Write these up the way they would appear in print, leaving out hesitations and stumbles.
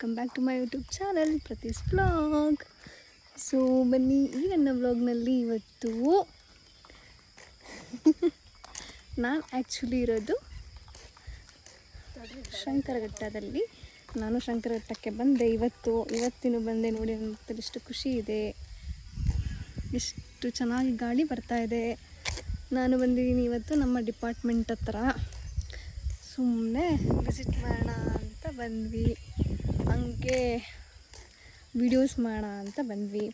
Welcome back to my YouTube channel Prathi's vlog. So ಬನ್ನಿ, ಈ ನನ್ನ ವ್ಲಾಗ್ನಲ್ಲಿ ಇವತ್ತು ನಾನು ಆ್ಯಕ್ಚುಲಿ ಇರೋದು ಶಂಕರಘಟ್ಟದಲ್ಲಿ. ನಾನು ಶಂಕರಘಟ್ಟಕ್ಕೆ ಬಂದೆ ಇವತ್ತಿನ ಬಂದೆ ನೋಡಿ. ಅಂತ ಎಷ್ಟು ಖುಷಿ ಇದೆ, ಎಷ್ಟು ಚೆನ್ನಾಗಿ ಗಾಳಿ ಬರ್ತಾ ಇದೆ. ನಾನು ಬಂದಿದ್ದೀನಿ ಇವತ್ತು ನಮ್ಮ ಡಿಪಾರ್ಟ್ಮೆಂಟ್ ಹತ್ರ. ಸುಮ್ಮನೆ ವಿಸಿಟ್ ಮಾಡೋಣ ಅಂತ ಬಂದ್ವಿ, ಹಂಗೆ ವಿಡಿಯೋಸ್ ಮಾಡೋಣ ಅಂತ ಬಂದ್ವಿ.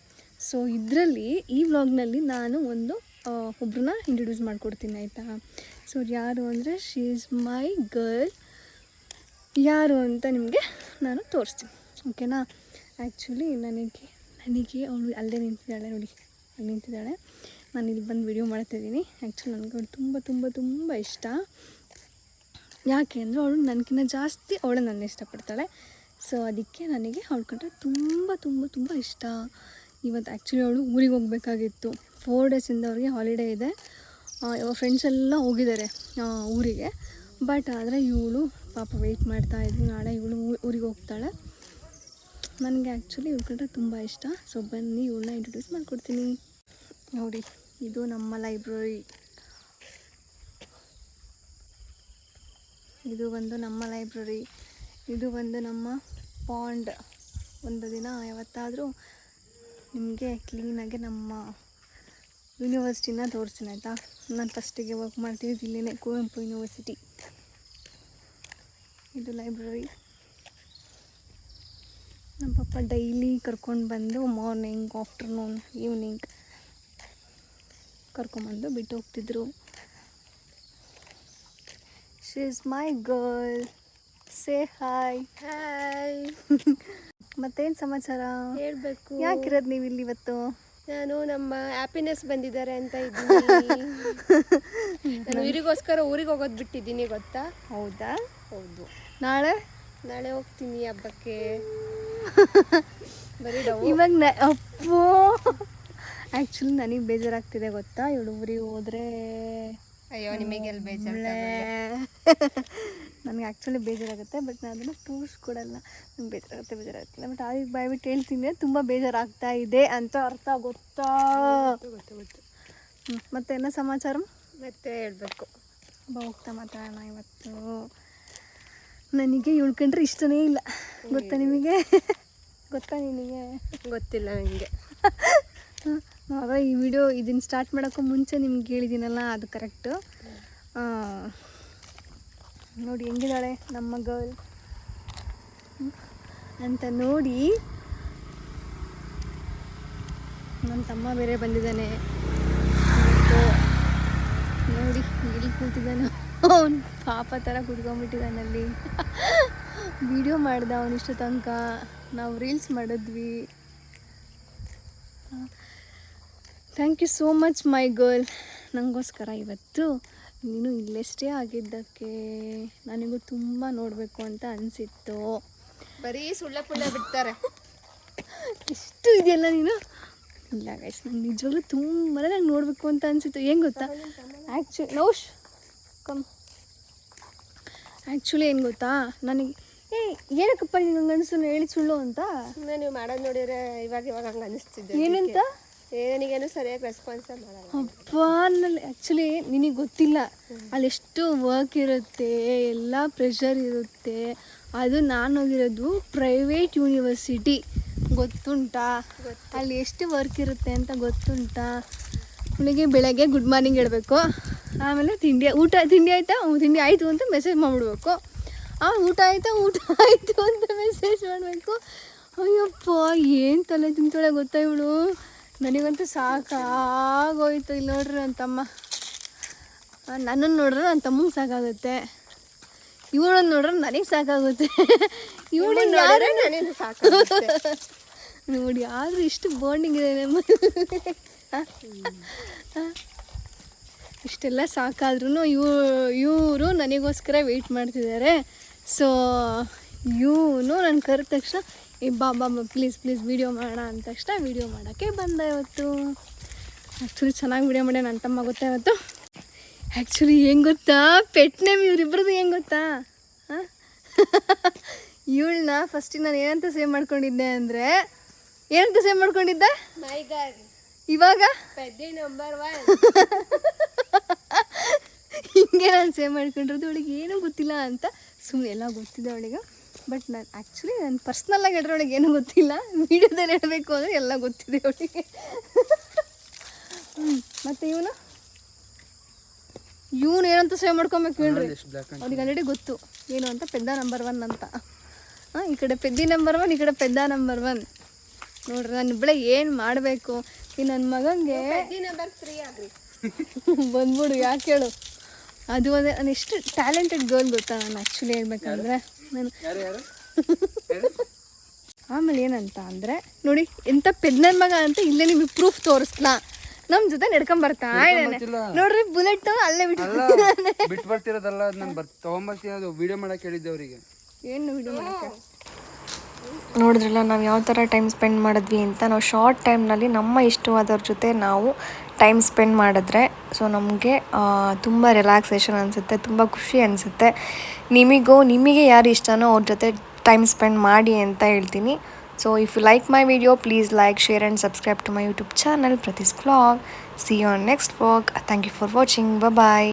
ಸೊ ಇದರಲ್ಲಿ ಈ ವ್ಲಾಗ್ನಲ್ಲಿ ನಾನು ಒಬ್ಬರನ್ನ ಇಂಟ್ರೊಡ್ಯೂಸ್ ಮಾಡಿಕೊಡ್ತೀನಿ, ಆಯಿತಾ? ಸೊ ಯಾರು ಅಂದರೆ ಶಿ ಈಸ್ ಮೈ ಗರ್ಲ್. ಯಾರು ಅಂತ ನಿಮಗೆ ನಾನು ತೋರಿಸ್ತೀನಿ, ಓಕೆನಾ? ಆ್ಯಕ್ಚುಲಿ ನನಗೆ ಅವಳು ಅಲ್ಲೇ ನಿಂತಿದ್ದಾಳೆ ನೋಡಿ, ಅಲ್ಲಿ ನಿಂತಿದ್ದಾಳೆ. ನಾನು ಇಲ್ಲಿ ಬಂದು ವಿಡಿಯೋ ಮಾಡ್ತಾಯಿದ್ದೀನಿ. ಆ್ಯಕ್ಚುಲಿ ನನಗೆ ಅವಳು ತುಂಬ ತುಂಬ ತುಂಬ ಇಷ್ಟ. ಯಾಕೆ ಅಂದರೆ ಅವಳು ನನಗಿನ್ನ ಜಾಸ್ತಿ ನನ್ನ ಇಷ್ಟಪಡ್ತಾಳೆ. ಸೊ ಅದಕ್ಕೆ ನನಗೆ ಅವಳು ಕಂಡ್ರೆ ತುಂಬ ತುಂಬ ತುಂಬ ಇಷ್ಟ. ಇವತ್ತು ಆ್ಯಕ್ಚುಲಿ ಅವಳು ಊರಿಗೆ ಹೋಗಬೇಕಾಗಿತ್ತು. 4 ಡೇಸಿಂದ ಅವ್ರಿಗೆ ಹಾಲಿಡೇ ಇದೆ. ಫ್ರೆಂಡ್ಸ್ ಎಲ್ಲ ಹೋಗಿದ್ದಾರೆ ಊರಿಗೆ. ಬಟ್ ಆದರೆ ಇವಳು ಪಾಪ ವೆಯ್ಟ್ ಮಾಡ್ತಾಯಿದ್ವಿ, ನಾಳೆ ಇವಳು ಊರಿಗೆ ಹೋಗ್ತಾಳೆ. ನನಗೆ ಆ್ಯಕ್ಚುಲಿ ಇವಳು ಕಂಡ್ರೆ ತುಂಬ ಇಷ್ಟ. ಸೊ ಬನ್ನಿ ಇವಳನ್ನ ಇಂಟ್ರೊಡ್ಯೂಸ್ ಮಾಡಿಕೊಡ್ತೀನಿ. ನೋಡಿ, ಇದು ನಮ್ಮ ಲೈಬ್ರರಿ. ಇದು ಒಂದು ನಮ್ಮ ಪಾಂಡ್. ಒಂದು ದಿನ ಯಾವತ್ತಾದರೂ ನಿಮಗೆ ಕ್ಲೀನಾಗಿ ನಮ್ಮ ಯೂನಿವರ್ಸಿಟಿನ ತೋರಿಸ್ತೀನಿ, ಆಯಿತಾ? ನಾನು ಫಸ್ಟಿಗೆ ವರ್ಕ್ ಮಾಡ್ತಿದ್ದು ಇಲ್ಲಿನೇ, ಕುವೆಂಪು ಯೂನಿವರ್ಸಿಟಿ. ಇದು ಲೈಬ್ರರಿ. ನಮ್ಮ ಪಪ್ಪ ಡೈಲಿ ಕರ್ಕೊಂಡು ಬಂದು ಮಾರ್ನಿಂಗ್, ಆಫ್ಟರ್ನೂನ್, ಈವ್ನಿಂಗ್ ಕರ್ಕೊಂಬಂದು ಬಿಟ್ಟು ಹೋಗ್ತಿದ್ರು. She is my girl. Say hi. Hi. ಮತ್ತೇನು ಸಮಾಚಾರ ಹೇಳಬೇಕು? ಯಾಕಿರೋದು ನೀವು ಇಲ್ಲಿ ಇವತ್ತು? ನಾನು ನಮ್ಮ ಹ್ಯಾಪಿನೆಸ್ ಬಂದಿದ್ದಾರೆ ಅಂತ ಇದ್ದೀನಿ. ನಾನು ಊರಿಗೋಸ್ಕರ ಊರಿಗೆ ಹೋಗೋದು ಬಿಟ್ಟಿದ್ದೀನಿ, ಗೊತ್ತಾ? ಹೌದಾ? ಹೌದು. ನಾಳೆ ಹೋಗ್ತೀನಿ ಹಬ್ಬಕ್ಕೆ. ಬರೀ ಇವಾಗ ಅಪ್ಪೋ, ಆ್ಯಕ್ಚುಲಿ ನನಗೆ ಬೇಜಾರಾಗ್ತಿದೆ, ಗೊತ್ತಾ? ಇವಳು ಊರಿಗೆ ಹೋದರೆ. ಅಯ್ಯೋ, ನಿಮಗೆಲ್ಲ ಬೇಜಾರು? ನನಗೆ ಆ್ಯಕ್ಚುಲಿ ಬೇಜಾರಾಗುತ್ತೆ, ಬಟ್ ನಾನು ಅದನ್ನು ತೋರಿಸ್ಕೊಡಲ್ಲ. ನಂಗೆ ಬೇಜಾರಾಗುತ್ತಿಲ್ಲ, ಬಟ್ ಅದಕ್ಕೆ ಬಾಯ್ಬಿಟ್ಟು ಹೇಳ್ತೀನಿ, ತುಂಬ ಬೇಜಾರಾಗ್ತಾ ಇದೆ ಅಂತ ಅರ್ಥ, ಗೊತ್ತಾ? ಗೊತ್ತು. ಮತ್ತೆ ಏನೋ ಸಮಾಚಾರ? ಮತ್ತೆ ಹೇಳಬೇಕು. ಹೋಗ್ತಾ ಮಾತಾಡೋಣ. ಇವತ್ತು ನನಗೆ ಉಳ್ಕೊಂಡ್ರೆ ಇಷ್ಟನೇ ಇಲ್ಲ, ಗೊತ್ತಾ ನಿಮಗೆ? ಗೊತ್ತಾ ನಿನಗೆ? ಗೊತ್ತಿಲ್ಲ ನನಗೆ. ಆಗ ಈ ವಿಡಿಯೋ ಇದನ್ನು ಸ್ಟಾರ್ಟ್ ಮಾಡೋಕ್ಕೂ ಮುಂಚೆ ನಿಮ್ಗೆ ಹೇಳಿದ್ದೀನಲ್ಲ, ಅದು ಕರೆಕ್ಟು. ನೋಡಿ ಹೆಂಗಿದ್ದಾಳೆ ನಮ್ಮ ಗರ್ಲ್ ಅಂತ ನೋಡಿ. ನನ್ನ ತಮ್ಮ ಬೇರೆ ಬಂದಿದ್ದಾನೆ ನೋಡಿ, ಇಲ್ಲಿ ಕೂತಿದ್ದಾನೆ ಅವನು. ಪಾಪ ಥರ ಕೂತ್ಕೊಂಡ್ಬಿಟ್ಟಿದ್ದಾನಲ್ಲಿ. ವಿಡಿಯೋ ಮಾಡ್ದೆ ಅವನಿಷ್ಟು ತನಕ. ನಾವು ರೀಲ್ಸ್ ಮಾಡಿದ್ವಿ. Thank you so much my girl. ನನಗೋಸ್ಕರ ಇವತ್ತು ನೀನು ಇಲ್ಲೇ ಸ್ಟೇ ಆಗಿದ್ದಕ್ಕೆ ನನಗೂ ತುಂಬ ನೋಡಬೇಕು ಅಂತ ಅನಿಸಿತ್ತು. ಬರೀ ಸುಳ್ಳ ಬಿಡ್ತಾರೆ. ಇಷ್ಟು ಇದೆಯಲ್ಲ ನೀನು. ಇಲ್ಲ ಗೈಸ್, ನಂಗೆ ನಿಜವಾಗ್ಲೂ ತುಂಬ ನಂಗೆ ನೋಡಬೇಕು ಅಂತ ಅನಿಸಿತ್ತು. ಏನು ಗೊತ್ತಾ? ಆ್ಯಕ್ಚುಲಿ ಏನು ಗೊತ್ತಾ, ನನಗೆ ಏನಕ್ಕಪ್ಪ ನಿಂಗೆ ಹಂಗೆ ಅನಿಸ್ತು ಹೇಳಿ ಸುಳ್ಳು ಅಂತ? ನೀವು ಮಾಡೋದು ನೋಡಿದ್ರೆ ಇವಾಗ ಹಂಗೆ ಅನಿಸ್ತಿದ್ದೆ. ಏನಂತ? ನನಗೇನು ಸರಿಯಾಗಿ ರೆಸ್ಪಾನ್ಸ್ ಮಾಡಲ್ಲ. ಅಪ್ಪ, ನಲ್ಲಿ ಆ್ಯಕ್ಚುಲಿ ನಿನಗೆ ಗೊತ್ತಿಲ್ಲ, ಅಲ್ಲೆಷ್ಟು ವರ್ಕ್ ಇರುತ್ತೆ, ಎಲ್ಲ ಪ್ರೆಷರ್ ಇರುತ್ತೆ. ಅದು ನಾನು ಹೋಗಿರೋದು ಪ್ರೈವೇಟ್ ಯೂನಿವರ್ಸಿಟಿ, ಗೊತ್ತುಂಟಾ? ಅಲ್ಲಿ ಎಷ್ಟು ವರ್ಕ್ ಇರುತ್ತೆ ಅಂತ ಗೊತ್ತುಂಟಾ? ಅವನಿಗೆ ಬೆಳಗ್ಗೆ ಗುಡ್ ಮಾರ್ನಿಂಗ್ ಹೇಳಬೇಕು, ಆಮೇಲೆ ತಿಂಡಿ ಆಯಿತಾ? ತಿಂಡಿ ಆಯಿತು ಅಂತ ಮೆಸೇಜ್ ಮಾಡಿಬಿಡ್ಬೇಕು. ಊಟ ಆಯಿತು ಅಂತ ಮೆಸೇಜ್ ಮಾಡಬೇಕು. ಅಯ್ಯಪ್ಪ, ಏನು ತಲೆ ತಿಂತಾಳೆ ಗೊತ್ತಾ ಇವಳು. ನನಗಂತೂ ಸಾಕಾಗೋಯ್ತು. ಇಲ್ಲಿ ನೋಡ್ರಿ ನನ್ನ ತಮ್ಮ, ನನ್ನನ್ನು ನೋಡ್ರೆ ನನ್ನ ತಮ್ಮಂಗೆ ಸಾಕಾಗುತ್ತೆ, ಇವಳನ್ನು ನೋಡ್ರೆ ನನಗೆ ಸಾಕಾಗುತ್ತೆ. ಇವಳು ಯಾರು ನನಗೆ ಸಾಕಾಗುತ್ತೆ ನೋಡಿ. ಆದರೂ ಇಷ್ಟು ಬಾಂಡಿಂಗ್ ಇದೆ ನಮ್ಮ. ಇಷ್ಟೆಲ್ಲ ಸಾಕಾದ್ರೂ ಇವರು ನನಗೋಸ್ಕರ ವೆಯ್ಟ್ ಮಾಡ್ತಿದ್ದಾರೆ. ಸೊ ಇವನು ನನ್ನ ಕರೆದ ತಕ್ಷಣ ಬಾ ಪ್ಲೀಸ್ ಪ್ಲೀಸ್ ಮಾಡೋಣ ಅಂದ ತಕ್ಷಣ ವಿಡಿಯೋ ಮಾಡೋಕ್ಕೆ ಬಂದ ಇವತ್ತು. ಆ್ಯಕ್ಚುಲಿ ಚೆನ್ನಾಗಿ ವಿಡಿಯೋ ಮಾಡಿ ನನ್ನ ತಮ್ಮ ಗೊತ್ತಾ ಇವತ್ತು. ಆ್ಯಕ್ಚುಲಿ ಏನು ಗೊತ್ತಾ, ಪೆಟ್ ನೇಮ್ ಇವರಿಬ್ಬರದು ಏನು ಗೊತ್ತಾ? ಇವಳನ್ನ ಫಸ್ಟಿಗೆ ನಾನು ಏನಂತ ಸೇವ್ ಮಾಡ್ಕೊಂಡಿದ್ದೆ ಅಂದರೆ ಏನಂತ ಸೇವ್ ಮಾಡ್ಕೊಂಡಿದ್ದೆ ಮೈ ಗರ್ಲ್ ಇವಾಗ ಪೆದ್ದಿ ನಂಬರ್ 1 ಹಿಂಗೆ ನಾನು ಸೇವ್ ಮಾಡ್ಕೊಂಡಿರೋದು ಅವಳಿಗೆ ಏನೂ ಗೊತ್ತಿಲ್ಲ ಅಂತ ಸುಮ್ಮನೆ ಎಲ್ಲ ಗೊತ್ತಿದೆ ಅವಳಿಗೆ. ಬಟ್ ನಾನು ಆ್ಯಕ್ಚುಲಿ ನಾನು ಪರ್ಸ್ನಲ್ಲಾಗಿ ಹೇಳಿದ್ರೆ ಅವಳಿಗೆ ಏನೂ ಗೊತ್ತಿಲ್ಲ, ವೀಡಿಯೋದಲ್ಲಿ ಹೇಳಬೇಕು ಅಂದರೆ ಎಲ್ಲ ಗೊತ್ತಿದೆ ಅವಳಿಗೆ. ಮತ್ತು ಇವನು ಏನಂತ ಸೇವ್ ಮಾಡ್ಕೊಬೇಕು ಹೇಳ್ರಿ, ಅವ್ರಿಗೆ ಆಲ್ರೆಡಿ ಗೊತ್ತು ಏನು ಅಂತ. ಪೆದ್ದ ನಂಬರ್ 1 ಅಂತ. ಈ ಕಡೆ ಪೆದ್ದಿ ನಂಬರ್ 1, ಈ ಕಡೆ ಪೆದ್ದ ನಂಬರ್ 1. ನೋಡ್ರಿ ನಾನು ಇಬ್ಬಳೆ ಏನು ಮಾಡಬೇಕು. ಈ ನನ್ನ ಮಗನಿಗೆ ಪೆದ್ದಿ ನಂಬರ್ 3 ಆಗ್ರಿ ಬಂದ್ಬಿಡು, ಯಾಕೆ ಹೇಳು. ಅದು ಅದೇ ನಾನು ಎಷ್ಟು ಟ್ಯಾಲೆಂಟೆಡ್ ಗರ್ಲ್ ಗೊತ್ತಾ ನಾನು ಆ್ಯಕ್ಚುಲಿ ಹೇಳ್ಬೇಕಂದ್ರೆ ನಾನು. ಆಮೇಲೆ ಏನಂತ ಅಂದರೆ ನೋಡಿ ಎಂಥ ಪೆದ್ದನ ಮಗ ಅಂತ ಇಲ್ಲೇ ನಿಮಗೆ ಪ್ರೂಫ್ ತೋರಿಸ್ಲಾ. ನಮ್ಮ ಜೊತೆ ನಡ್ಕೊಂಬರ್ತಾ ಇದ್ದಾನೆ ನೋಡ್ರಿ, ಬುಲೆಟ್ ಅಲ್ಲೇ ಬಿಟ್ಟು ಬರ್ತಿರೋದಲ್ಲ, ನಾನು ತೊಗೊಂಬರ್ತೀನಿ. ಅದು ವಿಡಿಯೋ ಮಾಡಕ್ಕೆ ಹೇಳಿದ್ದೆ ಅವರಿಗೆ. ಏನು ವಿಡಿಯೋ ಮಾಡೋಕ್ಕೆ ನೋಡಿದ್ರಲ್ಲ ನಾವು ಯಾವ ಥರ ಟೈಮ್ ಸ್ಪೆಂಡ್ ಮಾಡಿದ್ವಿ ಅಂತ. ನಾವು ಶಾರ್ಟ್ ಟೈಮ್ನಲ್ಲಿ ನಮ್ಮ ಇಷ್ಟವಾದವ್ರ ಜೊತೆ ನಾವು ಟೈಮ್ ಸ್ಪೆಂಡ್ ಮಾಡಿದ್ರೆ ಸೊ ನಮಗೆ ತುಂಬ ರಿಲ್ಯಾಕ್ಸೇಷನ್ ಅನಿಸುತ್ತೆ, ತುಂಬ ಖುಷಿ ಅನಿಸುತ್ತೆ. ನಿಮಗೆ ಯಾರು ಇಷ್ಟನೋ ಅವ್ರ ಜೊತೆ ಟೈಮ್ ಸ್ಪೆಂಡ್ ಮಾಡಿ ಅಂತ ಹೇಳ್ತೀನಿ. So if you like my video please like, share and subscribe to my YouTube channel Prathi's vlog. See you on next vlog. Thank you for watching. Bye bye.